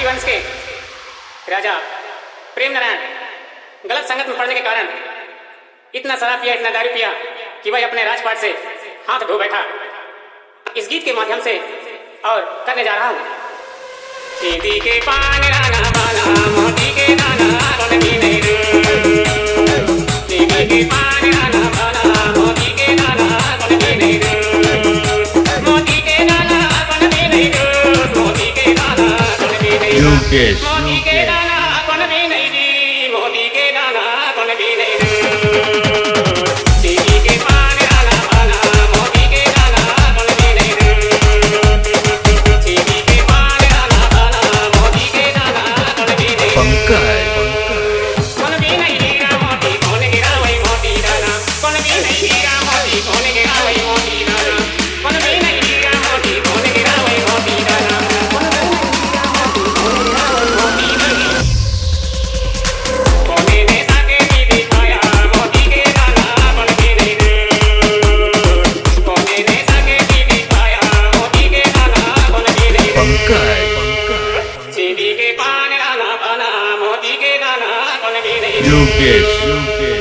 मराठी वंश के राजा प्रेम नारायण गलत संगत में पड़ने के कारण इतना शराब पिया, इतना दारू पिया कि वह अपने राजपाट से हाथ धो बैठा। इस गीत के माध्यम से और करने जा रहा हूँ। सीधी के पान राना बाना मोती के दाना कौन भी नहीं रू। सीधी के पान राना बाना मोती के दाना कौन भी नहीं रू। मोती के दाना कौन भी नहीं रू। मोती के दाना कौन भी नहीं रू। मोती के दाना कौन भी नहीं दी। मोती के दाना कौन भी नहीं रू। Lucas.